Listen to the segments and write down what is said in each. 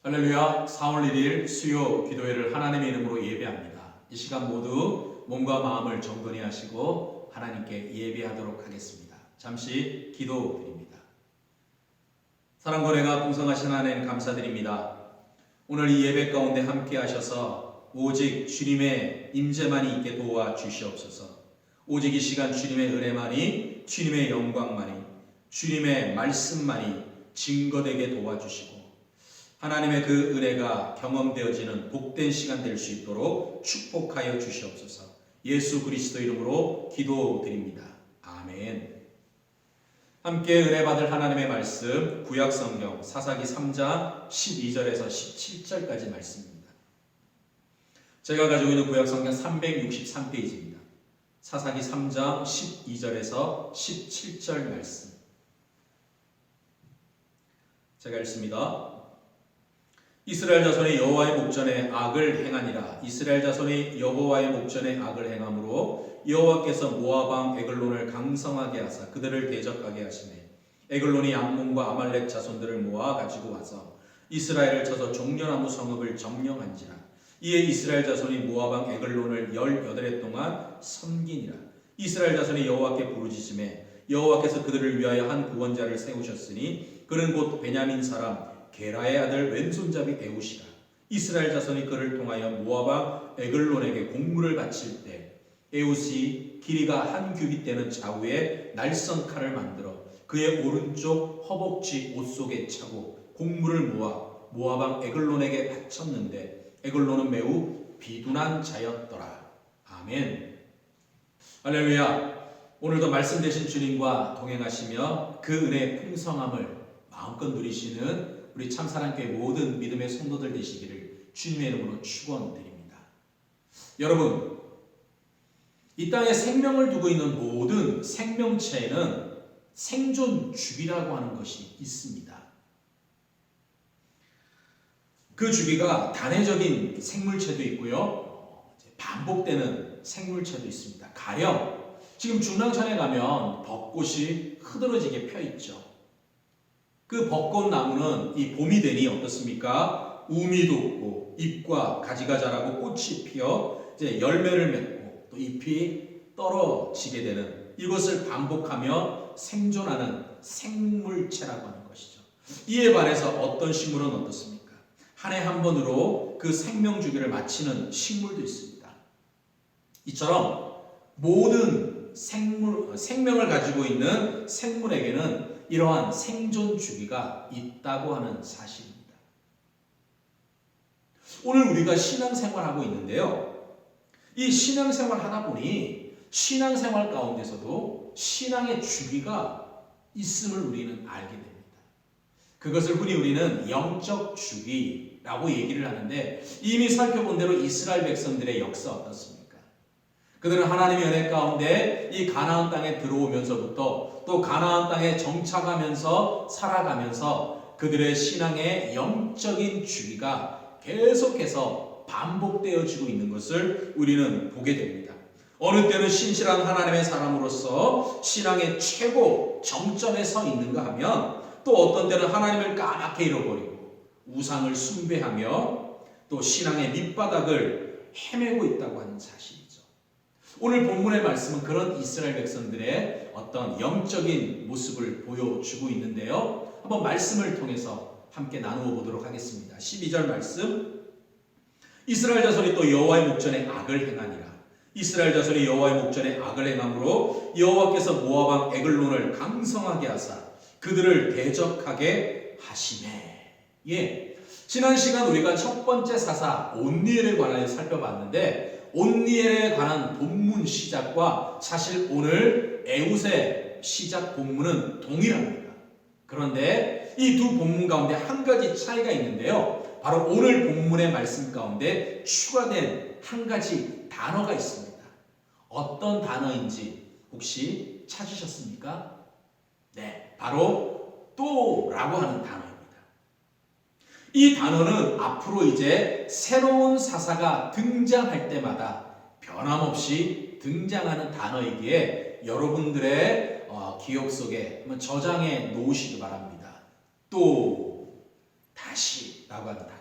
할렐루야. 4월 1일 수요 기도회를 하나님의 이름으로 예배합니다. 이 시간 모두 몸과 마음을 정돈히 하시고 하나님께 예배하도록 하겠습니다. 잠시 기도드립니다. 사랑과 은혜가 풍성하신 하나님 감사드립니다. 오늘 이 예배 가운데 함께 하셔서 오직 주님의 임재만이 있게 도와주시옵소서. 오직 이 시간 주님의 은혜만이, 주님의 영광만이, 주님의 말씀만이 증거되게 도와주시고 하나님의 그 은혜가 경험되어지는 복된 시간 될 수 있도록 축복하여 주시옵소서. 예수 그리스도 이름으로 기도드립니다. 아멘. 함께 은혜 받을 하나님의 말씀 구약성경 사사기 3장 12절에서 17절까지 말씀입니다. 제가 가지고 있는 구약성경 363페이지입니다. 사사기 3장 12절에서 17절 말씀 제가 읽습니다. 이스라엘 자손이 여호와의 목전에 악을 행하니라. 이스라엘 자손이 여호와의 목전에 악을 행함으로 여호와께서 모압 왕 에글론을 강성하게 하사 그들을 대적하게 하시매 에글론이 암몬과 아말렉 자손들을 모아 가지고 와서 이스라엘을 쳐서 종려나무 성읍을 점령한지라. 이에 이스라엘 자손이 모압 왕 에글론을 18해 동안 섬기니라. 이스라엘 자손이 여호와께 부르짖음에 여호와께서 그들을 위하여 한 구원자를 세우셨으니 그는 곧 베냐민 사람 게라의 아들 왼손잡이 에웃이라. 이스라엘 자손이 그를 통하여 모압 왕 에글론에게 공물을 바칠 때 에웃이 길이가 한 규빗 되는 좌우에 날선 칼을 만들어 그의 오른쪽 허벅지 옷 속에 차고 공물을 모아 모압 왕 에글론에게 바쳤는데 에글론은 매우 비둔한 자였더라. 아멘. 할렐루야. 오늘도 말씀 되신 주님과 동행하시며 그 은혜의 풍성함을 마음껏 누리시는 우리 참사랑교회 모든 믿음의 성도들 되시기를 주님의 이름으로 축원드립니다. 여러분, 이 땅에 생명을 두고 있는 모든 생명체에는 생존 주기라고 하는 것이 있습니다. 그 주기가 단회적인 생물체도 있고요, 반복되는 생물체도 있습니다. 가령 지금 중랑천에 가면 벚꽃이 흐드러지게 펴 있죠. 그 벚꽃나무는 이 봄이 되니 어떻습니까? 우미 돋고 잎과 가지가 자라고 꽃이 피어 이제 열매를 맺고 또 잎이 떨어지게 되는 이것을 반복하며 생존하는 생물체라고 하는 것이죠. 이에 반해서 어떤 식물은 어떻습니까? 한 해 한 번으로 그 생명 주기를 마치는 식물도 있습니다. 이처럼 모든 생명을 가지고 있는 생물에게는 이러한 생존 주기가 있다고 하는 사실입니다. 오늘 우리가 신앙생활하고 있는데요. 이 신앙생활 하다 보니 신앙생활 가운데서도 신앙의 주기가 있음을 우리는 알게 됩니다. 그것을 흔히 우리는 영적 주기라고 얘기를 하는데 이미 살펴본 대로 이스라엘 백성들의 역사 어떻습니까? 그들은 하나님의 은혜 가운데 이 가나안 땅에 들어오면서부터 또 가나안 땅에 정착하면서 살아가면서 그들의 신앙의 영적인 주기가 계속해서 반복되어지고 있는 것을 우리는 보게 됩니다. 어느 때는 신실한 하나님의 사람으로서 신앙의 최고 정점에 서 있는가 하면 또 어떤 때는 하나님을 까맣게 잃어버리고 우상을 숭배하며 또 신앙의 밑바닥을 헤매고 있다고 하는 사실이죠. 오늘 본문의 말씀은 그런 이스라엘 백성들의 어떤 영적인 모습을 보여주고 있는데요. 한번 말씀을 통해서 함께 나누어 보도록 하겠습니다. 12절 말씀. 이스라엘 자손이 또 여호와의 목전에 악을 행하니라. 이스라엘 자손이 여호와의 목전에 악을 행함으로 여호와께서 모압 왕 에글론을 강성하게 하사 그들을 대적하게 하시매. 예. 지난 시간 우리가 첫 번째 사사 온니엘에 관하여 살펴봤는데 온니엘에 관한 본문 시작과 사실 오늘 에웃의 시작 본문은 동일합니다. 그런데 이 두 본문 가운데 한 가지 차이가 있는데요. 바로 오늘 본문의 말씀 가운데 추가된 한 가지 단어가 있습니다. 어떤 단어인지 혹시 찾으셨습니까? 네, 바로 또라고 하는 단어입니다. 이 단어는 앞으로 이제 새로운 사사가 등장할 때마다 변함없이 등장하는 단어이기에 여러분들의 기억 속에 한번 저장해 놓으시기 바랍니다. 또 다시 라고 하는 단어.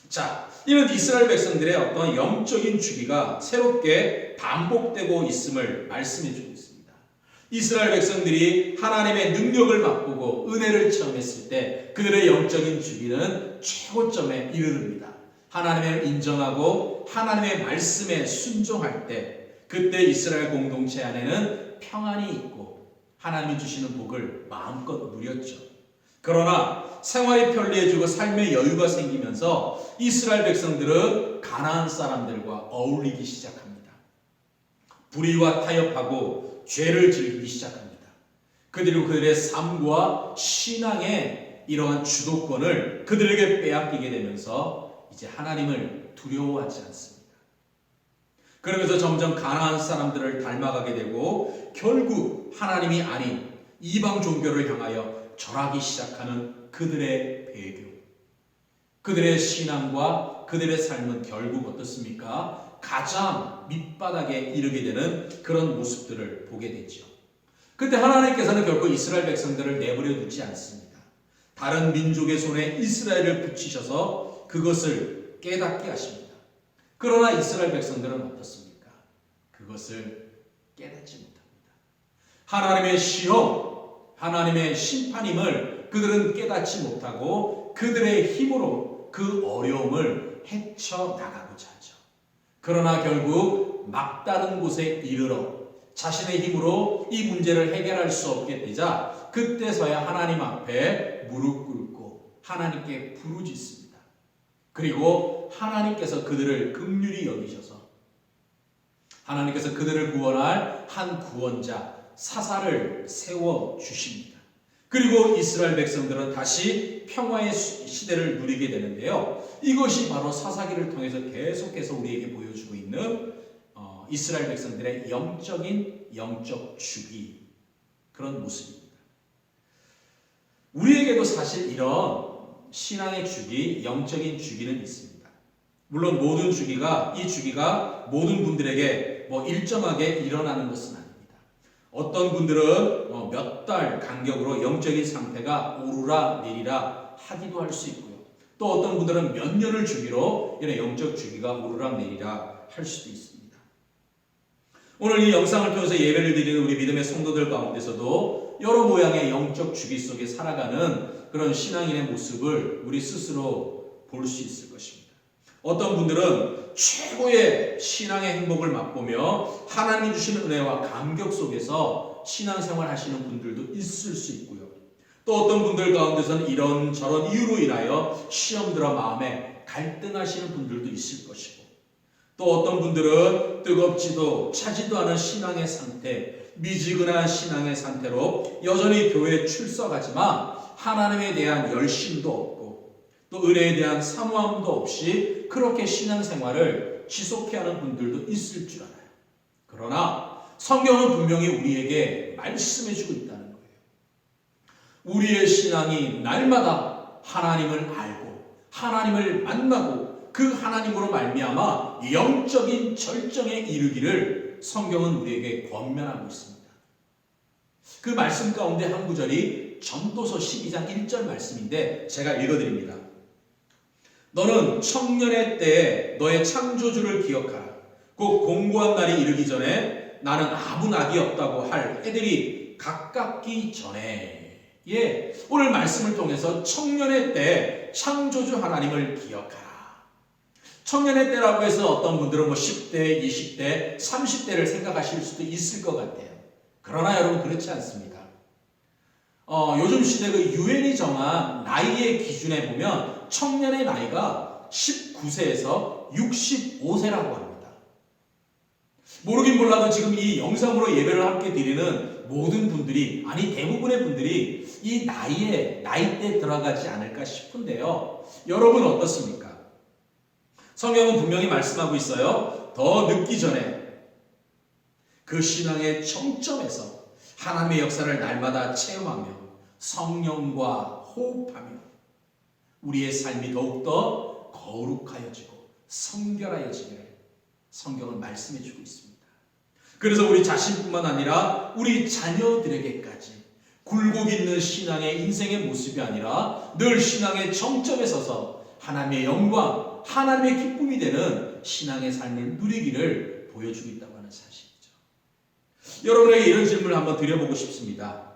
자, 이는 이스라엘 백성들의 어떤 영적인 주기가 새롭게 반복되고 있음을 말씀해 주고 있습니다. 이스라엘 백성들이 하나님의 능력을 맛보고 은혜를 체험했을 때 그들의 영적인 주기는 최고점에 이르릅니다. 하나님을 인정하고 하나님의 말씀에 순종할 때 그때 이스라엘 공동체 안에는 평안이 있고 하나님이 주시는 복을 마음껏 누렸죠. 그러나 생활이 편리해지고 삶의 여유가 생기면서 이스라엘 백성들은 가나안 사람들과 어울리기 시작합니다. 불의와 타협하고 죄를 즐기기 시작합니다. 그리고 그들의 삶과 신앙의 이러한 주도권을 그들에게 빼앗기게 되면서 이제 하나님을 두려워하지 않습니다. 그러면서 점점 가나안 사람들을 닮아가게 되고 결국 하나님이 아닌 이방 종교를 향하여 절하기 시작하는 그들의 배경, 그들의 신앙과 그들의 삶은 결국 어떻습니까? 가장 밑바닥에 이르게 되는 그런 모습들을 보게 되죠. 그때 하나님께서는 결코 이스라엘 백성들을 내버려 두지 않습니다. 다른 민족의 손에 이스라엘을 붙이셔서 그것을 깨닫게 하십니다. 그러나 이스라엘 백성들은 어떻습니까? 그것을 깨닫지 못합니다. 하나님의 시험, 하나님의 심판임을 그들은 깨닫지 못하고 그들의 힘으로 그 어려움을 헤쳐나가고자 하죠. 그러나 결국 막다른 곳에 이르러 자신의 힘으로 이 문제를 해결할 수 없게 되자 그때서야 하나님 앞에 무릎 꿇고 하나님께 부르짖습니다. 그리고 하나님께서 그들을 긍휼히 여기셔서 하나님께서 그들을 구원할 한 구원자 사사를 세워주십니다. 그리고 이스라엘 백성들은 다시 평화의 시대를 누리게 되는데요. 이것이 바로 사사기를 통해서 계속해서 우리에게 보여주고 있는 이스라엘 백성들의 영적 주기 그런 모습입니다. 우리에게도 사실 이런 신앙의 주기, 영적인 주기는 있습니다. 물론 모든 주기가 이 주기가 모든 분들에게 일정하게 일어나는 것은 아닙니다. 어떤 분들은 몇 달 간격으로 영적인 상태가 오르락 내리락 하기도 할 수 있고요. 또 어떤 분들은 몇 년을 주기로 이런 영적 주기가 오르락 내리락 할 수도 있습니다. 오늘 이 영상을 통해서 예배를 드리는 우리 믿음의 성도들 가운데서도 여러 모양의 영적 주기 속에 살아가는 그런 신앙인의 모습을 우리 스스로 볼 수 있을 것입니다. 어떤 분들은 최고의 신앙의 행복을 맛보며 하나님이 주시는 은혜와 감격 속에서 신앙생활 하시는 분들도 있을 수 있고요. 또 어떤 분들 가운데서는 이런저런 이유로 인하여 시험 들어 마음에 갈등하시는 분들도 있을 것이고 또 어떤 분들은 뜨겁지도 차지도 않은 신앙의 상태, 미지근한 신앙의 상태로 여전히 교회에 출석하지만 하나님에 대한 열심도 없고 또 은혜에 대한 사모함도 없이 그렇게 신앙생활을 지속해 하는 분들도 있을 줄 알아요. 그러나 성경은 분명히 우리에게 말씀해주고 있다는 거예요. 우리의 신앙이 날마다 하나님을 알고 하나님을 만나고 그 하나님으로 말미암아 영적인 절정에 이르기를 성경은 우리에게 권면하고 있습니다. 그 말씀 가운데 한 구절이 전도서 12장 1절 말씀인데 제가 읽어드립니다. 너는 청년의 때에 너의 창조주를 기억하라. 곧 공고한 날이 이르기 전에 나는 아무 낙이 없다고 할 해들이 가깝기 전에. 오늘 말씀을 통해서 청년의 때 창조주 하나님을 기억하라. 청년의 때라고 해서 어떤 분들은 10대, 20대, 30대를 생각하실 수도 있을 것 같아요. 그러나 여러분 그렇지 않습니다. 요즘 시대 그 유엔이 정한 나이의 기준에 보면 청년의 나이가 19세에서 65세라고 합니다. 모르긴 몰라도 지금 이 영상으로 예배를 함께 드리는 모든 분들이 아니 대부분의 분들이 이 나이대에 들어가지 않을까 싶은데요. 여러분 어떻습니까? 성경은 분명히 말씀하고 있어요. 더 늦기 전에 그 신앙의 정점에서 하나님의 역사를 날마다 체험하며 성령과 호흡하며 우리의 삶이 더욱더 거룩하여지고 성결하여지기를 성경은 말씀해 주고 있습니다. 그래서 우리 자신뿐만 아니라 우리 자녀들에게까지 굴곡 있는 신앙의 인생의 모습이 아니라 늘 신앙의 정점에 서서 하나님의 영광, 하나님의 기쁨이 되는 신앙의 삶을 누리기를 보여주고 있다고 하는 사실이죠. 여러분에게 이런 질문을 한번 드려보고 싶습니다.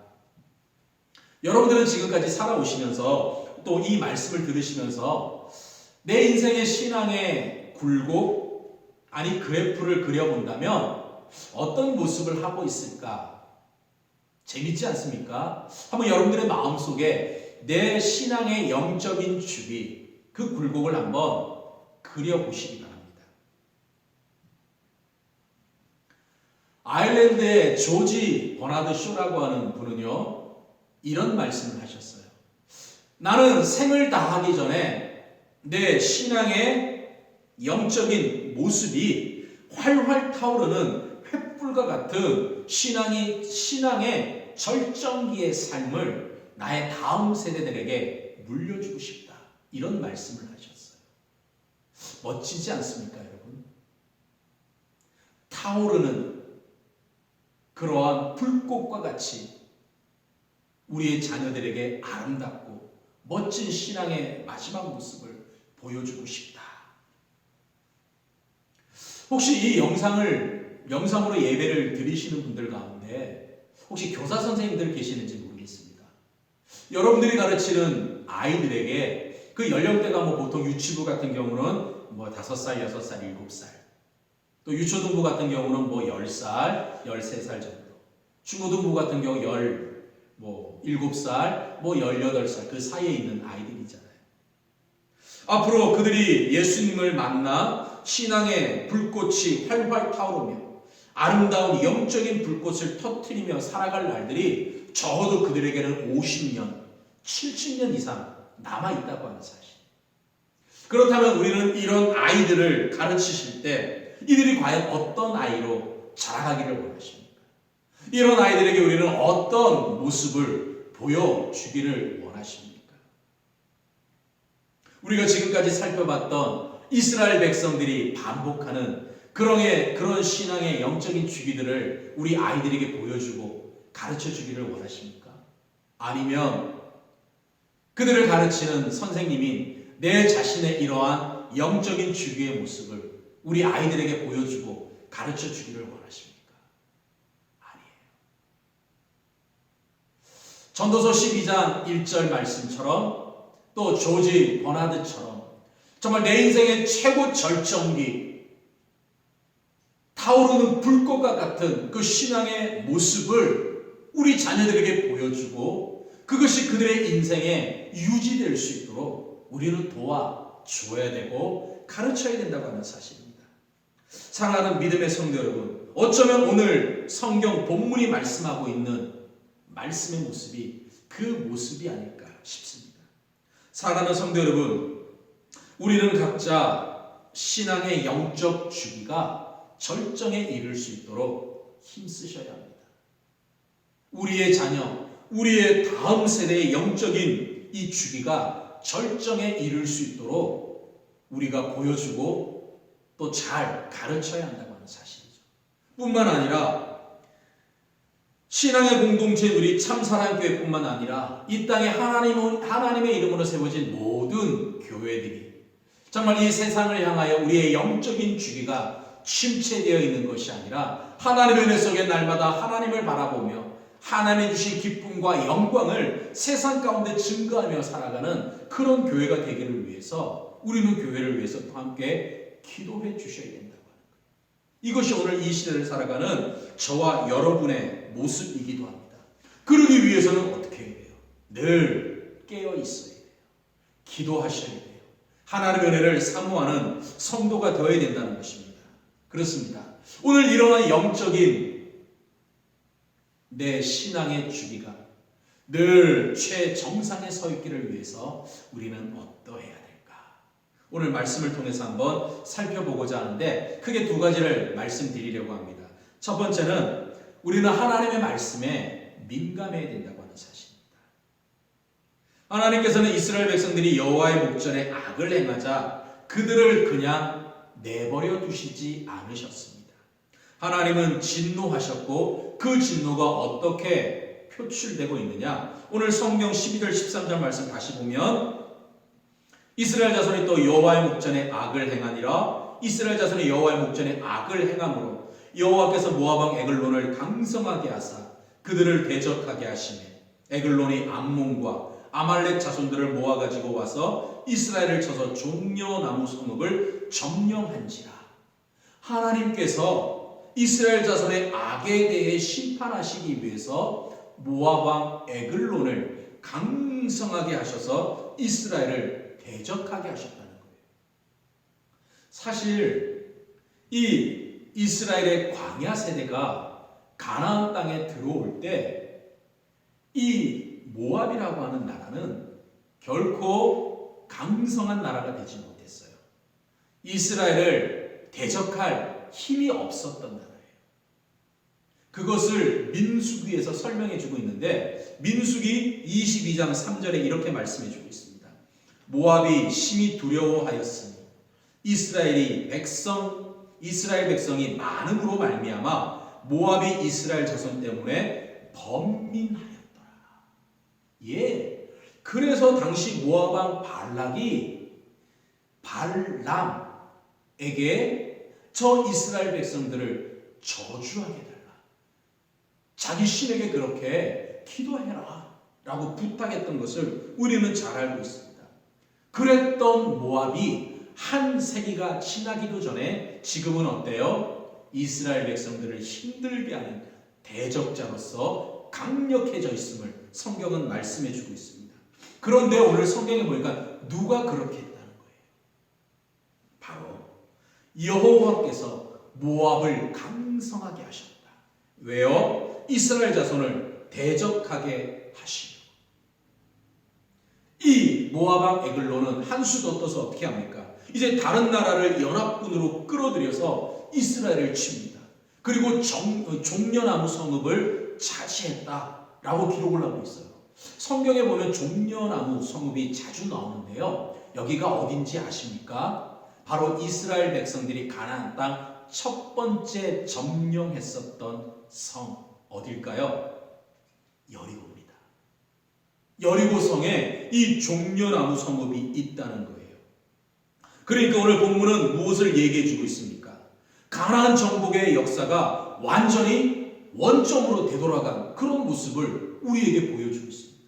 여러분들은 지금까지 살아오시면서 또 이 말씀을 들으시면서 내 인생의 신앙의 굴곡, 아니 그래프를 그려본다면 어떤 모습을 하고 있을까? 재밌지 않습니까? 한번 여러분들의 마음속에 내 신앙의 영적인 주기, 그 굴곡을 한번 그려보시기 바랍니다. 아일랜드의 조지 버나드 쇼라고 하는 분은요, 이런 말씀을 하셨어요. 나는 생을 다하기 전에 내 신앙의 영적인 모습이 활활 타오르는 횃불과 같은 신앙의 절정기의 삶을 나의 다음 세대들에게 물려주고 싶다. 이런 말씀을 하셨어요. 멋지지 않습니까, 여러분? 타오르는 그러한 불꽃과 같이 우리의 자녀들에게 아름답고 멋진 신앙의 마지막 모습을 보여주고 싶다. 혹시 이 영상으로 예배를 드리시는 분들 가운데 혹시 교사 선생님들 계시는지 모르겠습니다. 여러분들이 가르치는 아이들에게 그 연령대가 보통 유치부 같은 경우는 5살, 6살, 7살, 또 유초등부 같은 경우는 10살, 13살 정도, 중고등부 같은 경우 7살, 18살 그 사이에 있는 아이들이잖아요. 앞으로 그들이 예수님을 만나 신앙의 불꽃이 활활 타오르며 아름다운 영적인 불꽃을 터뜨리며 살아갈 날들이 적어도 그들에게는 50년, 70년 이상 남아있다고 하는 사실. 그렇다면 우리는 이런 아이들을 가르치실 때 이들이 과연 어떤 아이로 자라가기를 원하십니까? 이런 아이들에게 우리는 어떤 모습을 보여주기를 원하십니까? 우리가 지금까지 살펴봤던 이스라엘 백성들이 반복하는 그런 신앙의 영적인 주기들을 우리 아이들에게 보여주고 가르쳐주기를 원하십니까? 아니면 그들을 가르치는 선생님인 내 자신의 이러한 영적인 주기의 모습을 우리 아이들에게 보여주고 가르쳐주기를 원하십니까? 전도서 12장 1절 말씀처럼 또 조지 버나드처럼 정말 내 인생의 최고 절정기, 타오르는 불꽃과 같은 그 신앙의 모습을 우리 자녀들에게 보여주고 그것이 그들의 인생에 유지될 수 있도록 우리는 도와줘야 되고 가르쳐야 된다고 하는 사실입니다. 사랑하는 믿음의 성도 여러분, 어쩌면 오늘 성경 본문이 말씀하고 있는 말씀의 모습이 그 모습이 아닐까 싶습니다. 사랑하는 성도 여러분, 우리는 각자 신앙의 영적 주기가 절정에 이를 수 있도록 힘쓰셔야 합니다. 우리의 자녀, 우리의 다음 세대의 영적인 이 주기가 절정에 이를 수 있도록 우리가 보여주고 또 잘 가르쳐야 한다고 하는 사실이죠. 뿐만 아니라 신앙의 공동체인 우리 참사랑교회뿐만 아니라 이 땅에 하나님의 이름으로 세워진 모든 교회들이 정말 이 세상을 향하여 우리의 영적인 주기가 침체되어 있는 것이 아니라 하나님의 은혜 속에 날마다 하나님을 바라보며 하나님의 주신 기쁨과 영광을 세상 가운데 증거하며 살아가는 그런 교회가 되기를 위해서 우리는 교회를 위해서 또 함께 기도해 주셔야 된다고 하는 거예요. 이것이 오늘 이 시대를 살아가는 저와 여러분의 모습이기도 합니다. 그러기 위해서는 어떻게 해야 돼요? 늘 깨어 있어야 돼요. 기도하셔야 돼요. 하나님의 은혜를 사모하는 성도가 되어야 된다는 것입니다. 그렇습니다. 오늘 일어난 영적인 내 신앙의 주기가 늘 최정상에 서 있기를 위해서 우리는 어떠해야 될까? 오늘 말씀을 통해서 한번 살펴보고자 하는데 크게 두 가지를 말씀드리려고 합니다. 첫 번째는 우리는 하나님의 말씀에 민감해야 된다고 하는 사실입니다. 하나님께서는 이스라엘 백성들이 여호와의 목전에 악을 행하자 그들을 그냥 내버려 두시지 않으셨습니다. 하나님은 진노하셨고 그 진노가 어떻게 표출되고 있느냐? 오늘 성경 12절 13절 말씀 다시 보면 이스라엘 자손이 또 여호와의 목전에 악을 행하니라. 이스라엘 자손이 여호와의 목전에 악을 행함으로 여호와께서 모압 왕 에글론을 강성하게 하사 그들을 대적하게 하시매 에글론이 암몬과 아말렉 자손들을 모아가지고 와서 이스라엘을 쳐서 종려나무 성읍을 점령한지라. 하나님께서 이스라엘 자손의 악에 대해 심판하시기 위해서 모압 왕 에글론을 강성하게 하셔서 이스라엘을 대적하게 하셨다는 거예요. 사실 이 이스라엘의 광야 세대가 가나안 땅에 들어올 때 이 모압이라고 하는 나라는 결코 강성한 나라가 되지 못했어요. 이스라엘을 대적할 힘이 없었던 나라예요. 그것을 민수기에서 설명해 주고 있는데 민수기 22장 3절에 이렇게 말씀해 주고 있습니다. 모압이 심히 두려워하였으니 이스라엘 백성이 많음으로 말미암아 모압이 이스라엘 자손 때문에 번민하였더라. 예, 그래서 당시 모압 왕 발락이 발람에게 저 이스라엘 백성들을 저주하게 달라, 자기 신에게 그렇게 기도해라 라고 부탁했던 것을 우리는 잘 알고 있습니다. 그랬던 모압이 한 세기가 지나기도 전에 지금은 어때요? 이스라엘 백성들을 힘들게 하는 대적자로서 강력해져 있음을 성경은 말씀해 주고 있습니다. 그런데 오늘 성경에 보니까 누가 그렇게 했다는 거예요? 바로 여호와께서 모압을 강성하게 하셨다. 왜요? 이스라엘 자손을 대적하게 하시려. 이 모압 왕 에글론은 한수도 떠서 어떻게 합니까? 이제 다른 나라를 연합군으로 끌어들여서 이스라엘을 칩니다. 그리고 종려나무 성읍을 차지했다라고 기록을 하고 있어요. 성경에 보면 종려나무 성읍이 자주 나오는데요. 여기가 어딘지 아십니까? 바로 이스라엘 백성들이 가나안 땅 첫 번째 점령했었던 성 어딜까요? 여리고입니다. 여리고성에 이 종려나무 성읍이 있다는 거예요. 그러니까 오늘 본문은 무엇을 얘기해 주고 있습니까? 가나안 정복의 역사가 완전히 원점으로 되돌아간 그런 모습을 우리에게 보여주고 있습니다.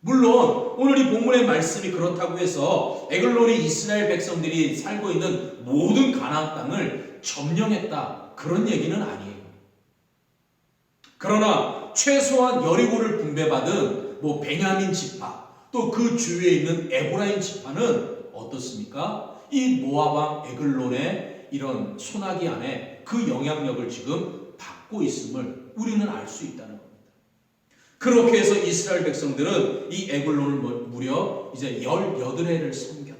물론 오늘 이 본문의 말씀이 그렇다고 해서 에글론이 이스라엘 백성들이 살고 있는 모든 가나안 땅을 점령했다, 그런 얘기는 아니에요. 그러나 최소한 여리고를 분배받은 베냐민 지파, 또 그 주위에 있는 에브라임 지파는 어떻습니까? 이 모압 왕 에글론의 이런 손아귀 안에 그 영향력을 지금 받고 있음을 우리는 알 수 있다는 겁니다. 그렇게 해서 이스라엘 백성들은 이 에글론을 무려 이제 18해를 섬겼다.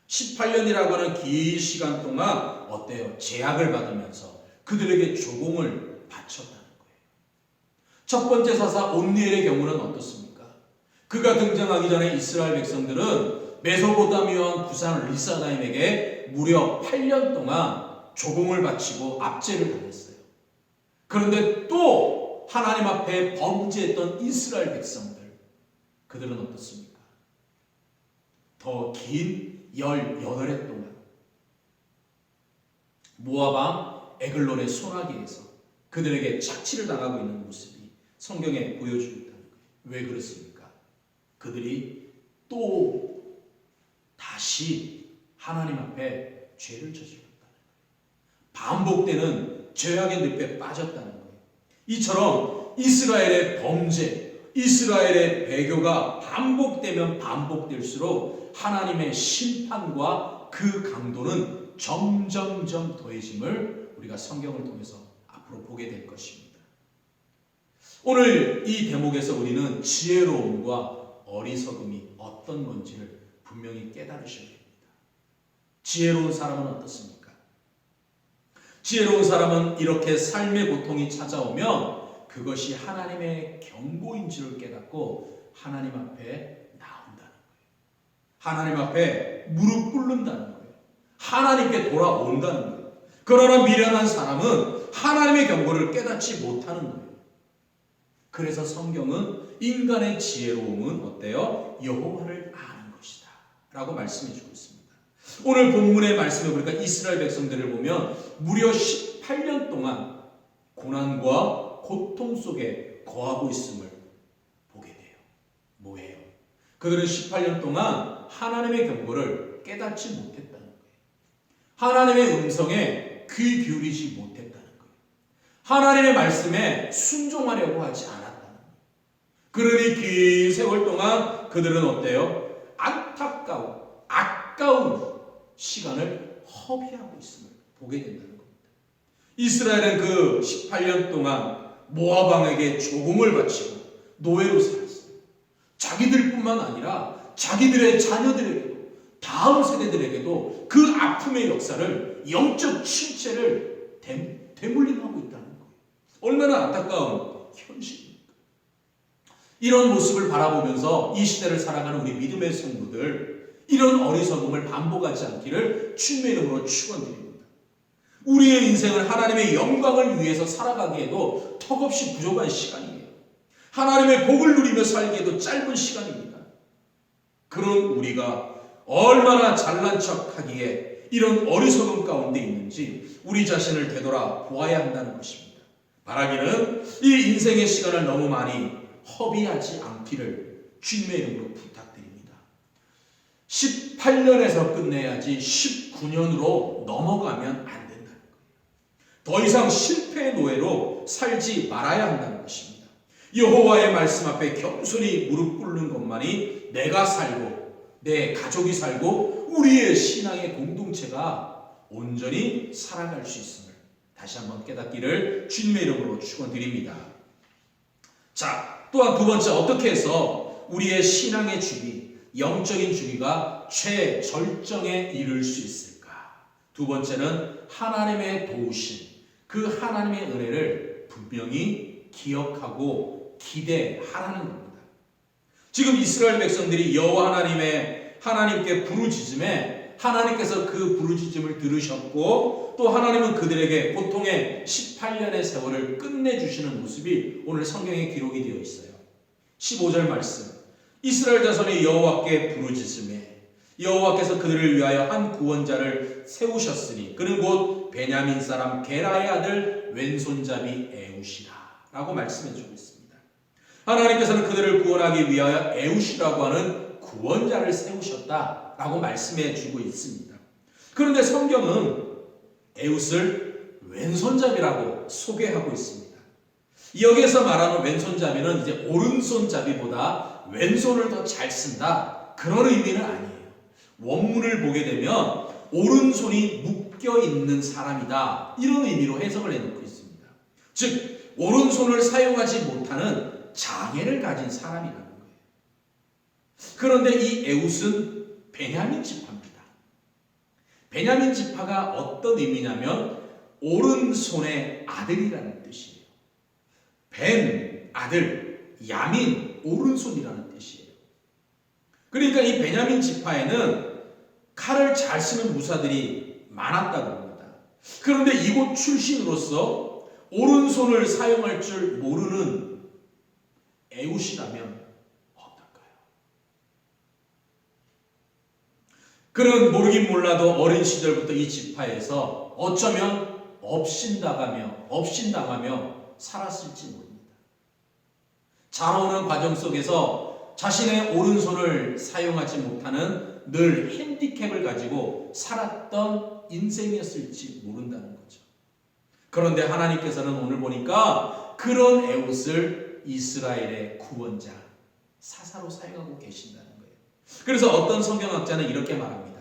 18년이라고 하는 긴 시간 동안 어때요? 제약을 받으면서 그들에게 조공을 바쳤다는 거예요. 첫 번째 사사 온니엘의 경우는 어떻습니까? 그가 등장하기 전에 이스라엘 백성들은 메소포타미아 왕 구산 리사다임에게 무려 8년 동안 조공을 바치고 압제를 당했어요. 그런데 또 하나님 앞에 범죄했던 이스라엘 백성들, 그들은 어떻습니까? 더 긴 18해 동안 모압 왕 에글론의 손아귀에서 그들에게 착취를 당하고 있는 모습이 성경에 보여주고 있다는 거예요. 왜 그렇습니까? 그들이 또 다시 하나님 앞에 죄를 저질렀다는 거예요. 반복되는 죄악의 늪에 빠졌다는 거예요. 이처럼 이스라엘의 범죄, 이스라엘의 배교가 반복되면 반복될수록 하나님의 심판과 그 강도는 점점점 더해짐을 우리가 성경을 통해서 앞으로 보게 될 것입니다. 오늘 이 대목에서 우리는 지혜로움과 어리석음이 어떤 건지를 분명히 깨달으셔야 됩니다. 지혜로운 사람은 어떻습니까? 지혜로운 사람은 이렇게 삶의 고통이 찾아오면 그것이 하나님의 경고인 줄을 깨닫고 하나님 앞에 나온다는 거예요. 하나님 앞에 무릎 꿇는다는 거예요. 하나님께 돌아온다는 거예요. 그러나 미련한 사람은 하나님의 경고를 깨닫지 못하는 거예요. 그래서 성경은 인간의 지혜로움은 어때요? 여호와를 아는 것이다 라고 말씀해 주고 있습니다. 오늘 본문의 말씀에 보니까 이스라엘 백성들을 보면 무려 18년 동안 고난과 고통 속에 거하고 있음을 보게 돼요. 뭐예요? 그들은 18년 동안 하나님의 경고를 깨닫지 못했다는 거예요. 하나님의 음성에 귀 기울이지 못했다는 거예요. 하나님의 말씀에 순종하려고 하지 않았다는 거예요. 그러니 긴 세월 동안 그들은 어때요? 아까운 시간을 허비하고 있음을 보게 된다는 겁니다. 이스라엘은 그 18년 동안 모압 왕에게 조공을 바치고 노예로 살았어요. 자기들뿐만 아니라 자기들의 자녀들에게도 다음 세대들에게도 그 아픔의 역사를 영적 실체를 되물림하고 있다는 거예요. 얼마나 안타까운 현실입니까? 이런 모습을 바라보면서 이 시대를 살아가는 우리 믿음의 성도들, 이런 어리석음을 반복하지 않기를 주님의 이름으로 축원드립니다. 우리의 인생은 하나님의 영광을 위해서 살아가기에도 턱없이 부족한 시간이에요. 하나님의 복을 누리며 살기에도 짧은 시간입니다. 그런 우리가 얼마나 잘난 척하기에 이런 어리석음 가운데 있는지 우리 자신을 되돌아 보아야 한다는 것입니다. 바라기는 이 인생의 시간을 너무 많이 허비하지 않기를 주님의 이름으로 부탁드립니다. 18년에서 끝내야지 19년으로 넘어가면 안 된다는 거예요. 더 이상 실패의 노예로 살지 말아야 한다는 것입니다. 여호와의 말씀 앞에 겸손히 무릎 꿇는 것만이 내가 살고 내 가족이 살고 우리의 신앙의 공동체가 온전히 살아갈 수 있음을 다시 한번 깨닫기를 주님의 이름으로 축원드립니다. 자, 또한 두 번째, 어떻게 해서 우리의 신앙의 주기, 영적인 주기가 최절정에 이를 수 있을까? 두 번째는 하나님의 도우심, 그 하나님의 은혜를 분명히 기억하고 기대하라는 겁니다. 지금 이스라엘 백성들이 여호와 하나님께 부르짖음에 하나님께서 그 부르짖음을 들으셨고 또 하나님은 그들에게 고통의 18년의 세월을 끝내주시는 모습이 오늘 성경에 기록이 되어 있어요. 15절 말씀, 이스라엘 자손이 여호와께 부르짖음에 여호와께서 그들을 위하여 한 구원자를 세우셨으니 그는 곧 베냐민 사람 게라의 아들 왼손잡이 에웃이라 라고 말씀해 주고 있습니다. 하나님께서는 그들을 구원하기 위하여 에웃이라고 하는 구원자를 세우셨다라고 말씀해 주고 있습니다. 그런데 성경은 에웃을 왼손잡이라고 소개하고 있습니다. 여기에서 말하는 왼손잡이는 이제 오른손잡이보다 왼손을 더 잘 쓴다, 그런 의미는 아니에요. 원문을 보게 되면 오른손이 묶여 있는 사람이다, 이런 의미로 해석을 해놓고 있습니다. 즉 오른손을 사용하지 못하는 장애를 가진 사람이라는 거예요. 그런데 이 에웃은 베냐민 지파입니다. 베냐민 지파가 어떤 의미냐면 오른손의 아들이라는 뜻이에요. 벤, 아들, 야민, 오른손이라는 뜻이에요. 그러니까 이 베냐민 지파에는 칼을 잘 쓰는 무사들이 많았다고 합니다. 그런데 이곳 출신으로서 오른손을 사용할 줄 모르는 에웃이라면 어떨까요? 그는 모르긴 몰라도 어린 시절부터 이 지파에서 어쩌면 업신당하며 살았을지 모릅니다. 자라오는 과정 속에서 자신의 오른손을 사용하지 못하는 늘 핸디캡을 가지고 살았던 인생이었을지 모른다는 거죠. 그런데 하나님께서는 오늘 보니까 그런 에웃을 이스라엘의 구원자, 사사로 사용하고 계신다는 거예요. 그래서 어떤 성경학자는 이렇게 말합니다.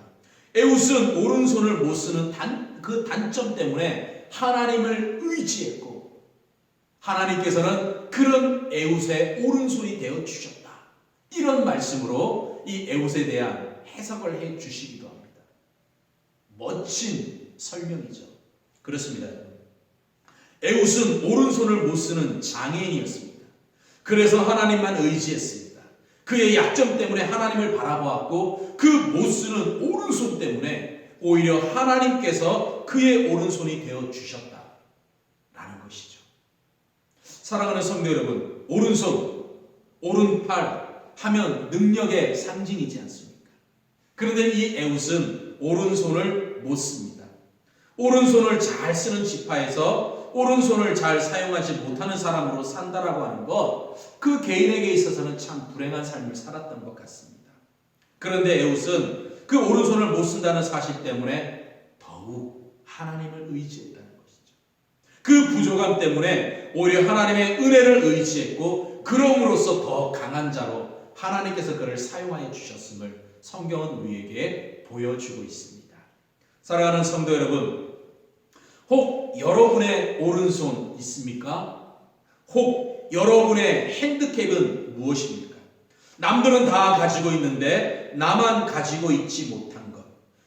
에웃은 오른손을 못 쓰는 그 단점 때문에 하나님을 의지했고 하나님께서는 그런 에웃의 오른손이 되어 주셨다, 이런 말씀으로 이 에웃에 대한 해석을 해 주시기도 합니다. 멋진 설명이죠. 그렇습니다. 에웃은 오른손을 못 쓰는 장애인이었습니다. 그래서 하나님만 의지했습니다. 그의 약점 때문에 하나님을 바라보았고 그 못 쓰는 오른손 때문에 오히려 하나님께서 그의 오른손이 되어 주셨다라는 것이죠. 사랑하는 성도 여러분, 오른손, 오른팔 하면 능력의 상징이지 않습니까? 그런데 이 에웃은 오른손을 못 씁니다. 오른손을 잘 쓰는 지파에서 오른손을 잘 사용하지 못하는 사람으로 산다라고 하는 것, 그 개인에게 있어서는 참 불행한 삶을 살았던 것 같습니다. 그런데 에웃은 그 오른손을 못 쓴다는 사실 때문에 더욱 하나님을 의지했다는 것이죠. 그 부족함 때문에 오히려 하나님의 은혜를 의지했고, 그럼으로써 더 강한 자로 하나님께서 그를 사용하여 주셨음을 성경은 우리에게 보여주고 있습니다. 사랑하는 성도 여러분, 혹 여러분의 오른손 있습니까? 혹 여러분의 핸디캡은 무엇입니까? 남들은 다 가지고 있는데 나만 가지고 있지 못한 것,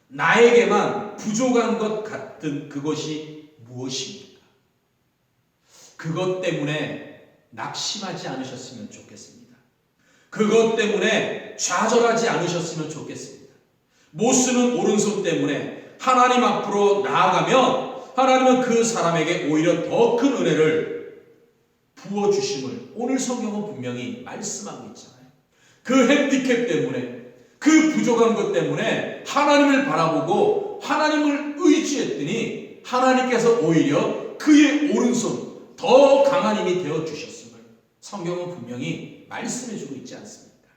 나에게만 부족한 것 같은 그것이 무엇입니까? 그것 때문에 낙심하지 않으셨으면 좋겠습니다. 그것 때문에 좌절하지 않으셨으면 좋겠습니다. 못 쓰는 오른손 때문에 하나님 앞으로 나아가면 하나님은 그 사람에게 오히려 더 큰 은혜를 부어주심을 오늘 성경은 분명히 말씀하고 있잖아요. 그 핸디캡 때문에, 그 부족한 것 때문에 하나님을 바라보고 하나님을 의지했더니 하나님께서 오히려 그의 오른손 더 강한 힘이 되어주셨음을 성경은 분명히 말씀해주고 있지 않습니까?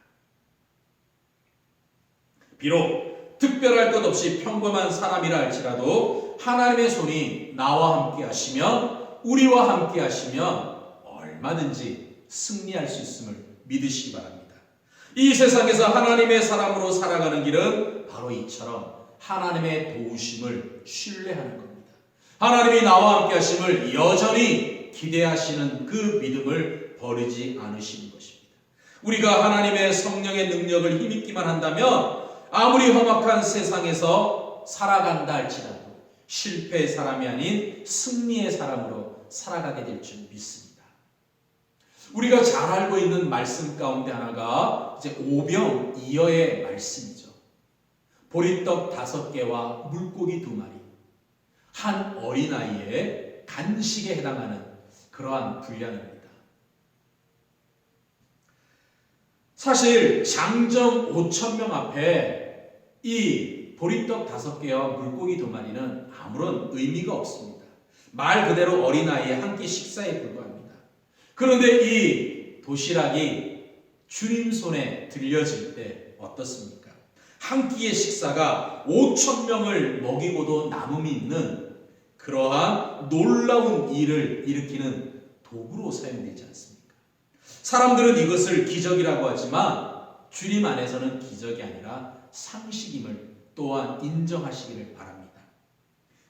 비록 특별할 것 없이 평범한 사람이라 할지라도 하나님의 손이 나와 함께 하시면, 우리와 함께 하시면 얼마든지 승리할 수 있음을 믿으시기 바랍니다. 이 세상에서 하나님의 사람으로 살아가는 길은 바로 이처럼 하나님의 도우심을 신뢰하는 겁니다. 하나님이 나와 함께 하심을 여전히 기대하시는 그 믿음을 버리지 않으시는 것입니다. 우리가 하나님의 성령의 능력을 힘입기만 한다면 아무리 험악한 세상에서 살아간다 할지라도 실패의 사람이 아닌 승리의 사람으로 살아가게 될 줄 믿습니다. 우리가 잘 알고 있는 말씀 가운데 하나가 이제 오병이어의 말씀이죠. 보리떡 5개와 물고기 2마리, 한 어린아이의 간식에 해당하는 그러한 분량입니다. 사실 장정 5,000명 앞에 이 보리떡 5개와 물고기 2마리는 아무런 의미가 없습니다. 말 그대로 어린아이의 한 끼 식사에 불과합니다. 그런데 이 도시락이 주님 손에 들려질 때 어떻습니까? 한 끼의 식사가 5,000명을 먹이고도 남음이 있는 그러한 놀라운 일을 일으키는 도구로 사용되지 않습니까? 사람들은 이것을 기적이라고 하지만 주님 안에서는 기적이 아니라 상식임을 또한 인정하시기를 바랍니다.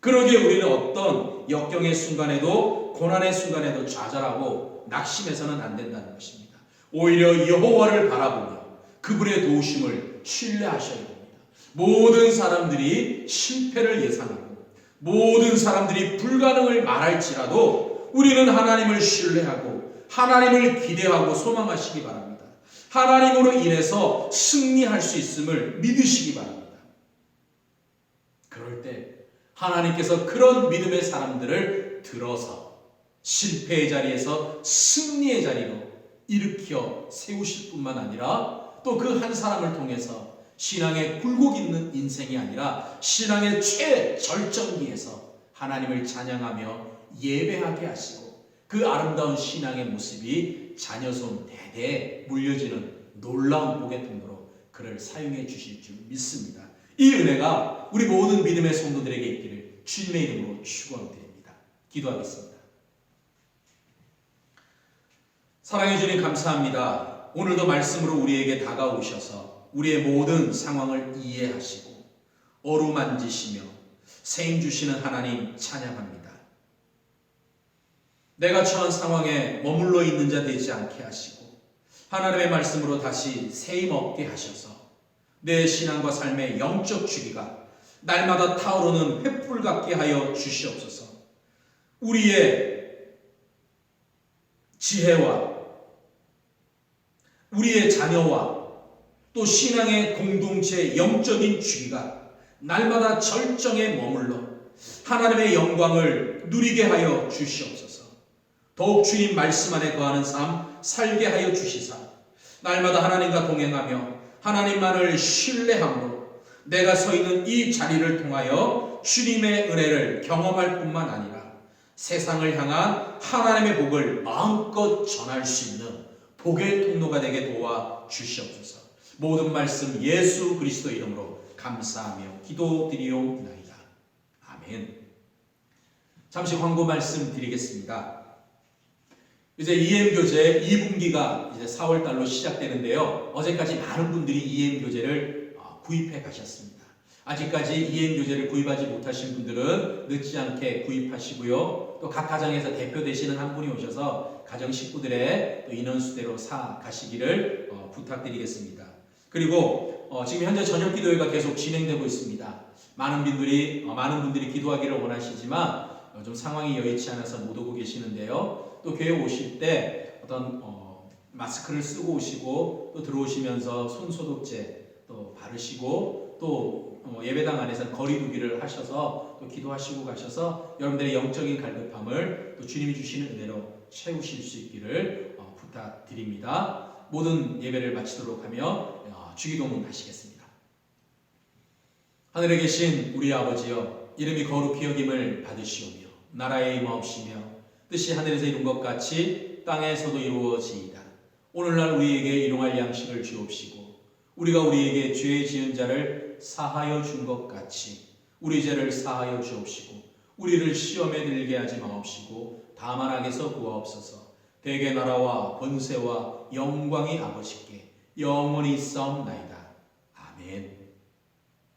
그러기에 우리는 어떤 역경의 순간에도, 고난의 순간에도 좌절하고 낙심해서는 안 된다는 것입니다. 오히려 여호와를 바라보며 그분의 도우심을 신뢰하셔야 됩니다. 모든 사람들이 실패를 예상하고 모든 사람들이 불가능을 말할지라도 우리는 하나님을 신뢰하고 하나님을 기대하고 소망하시기 바랍니다. 하나님으로 인해서 승리할 수 있음을 믿으시기 바랍니다. 그럴 때 하나님께서 그런 믿음의 사람들을 들어서 실패의 자리에서 승리의 자리로 일으켜 세우실 뿐만 아니라 또 그 한 사람을 통해서 신앙의 굴곡 있는 인생이 아니라 신앙의 최절정기에서 하나님을 찬양하며 예배하게 하시고 그 아름다운 신앙의 모습이 자녀손 대대에 물려지는 놀라운 복의 통로로 그를 사용해 주실 줄 믿습니다. 이 은혜가 우리 모든 믿음의 성도들에게 있기를 주님의 이름으로 축원드립니다. 기도하겠습니다. 사랑해 주님 감사합니다. 오늘도 말씀으로 우리에게 다가오셔서 우리의 모든 상황을 이해하시고 어루만지시며 생 주시는 하나님 찬양합니다. 내가 처한 상황에 머물러 있는 자 되지 않게 하시고 하나님의 말씀으로 다시 새힘 얻게 하셔서 내 신앙과 삶의 영적 주기가 날마다 타오르는 횃불 같게 하여 주시옵소서. 우리의 지혜와 우리의 자녀와 또 신앙의 공동체의 영적인 주기가 날마다 절정에 머물러 하나님의 영광을 누리게 하여 주시옵소서. 더욱 주님 말씀 안에 거하는 삶 살게 하여 주시사 날마다 하나님과 동행하며 하나님만을 신뢰함으로 내가 서 있는 이 자리를 통하여 주님의 은혜를 경험할 뿐만 아니라 세상을 향한 하나님의 복을 마음껏 전할 수 있는 복의 통로가 되게 도와 주시옵소서. 모든 말씀 예수 그리스도 이름으로 감사하며 기도드리옵나이다. 아멘. 잠시 광고 말씀 드리겠습니다. 이제 EM교제 2분기가 이제 4월달로 시작되는데요. 어제까지 많은 분들이 EM교제를 구입해 가셨습니다. 아직까지 EM교제를 구입하지 못하신 분들은 늦지 않게 구입하시고요. 또 각 가정에서 대표 되시는 한 분이 오셔서 가정 식구들의 또 인원수대로 사 가시기를 부탁드리겠습니다. 그리고 지금 현재 저녁기도회가 계속 진행되고 있습니다. 많은 분들이 기도하기를 원하시지만 좀 상황이 여의치 않아서 못 오고 계시는데요. 또 교회 오실 때 어떤 마스크를 쓰고 오시고 또 들어오시면서 손소독제 또 바르시고 또 예배당 안에서 거리두기를 하셔서 또 기도하시고 가셔서 여러분들의 영적인 갈급함을 또 주님이 주시는 은혜로 채우실 수 있기를 부탁드립니다. 모든 예배를 마치도록 하며 주기도문 하시겠습니다. 하늘에 계신 우리 아버지여, 이름이 거룩히 여김을 받으시오며 나라에 임하옵시며 뜻이 하늘에서 이룬 것 같이 땅에서도 이루어지이다. 오늘날 우리에게 일용할 양식을 주옵시고 우리가 우리에게 죄 지은 자를 사하여 준 것 같이 우리 죄를 사하여 주옵시고 우리를 시험에 들게 하지 마옵시고 다만 악에서 구하옵소서. 대개 나라와 권세와 영광이 아버지께 영원히 있사옵나이다. 아멘.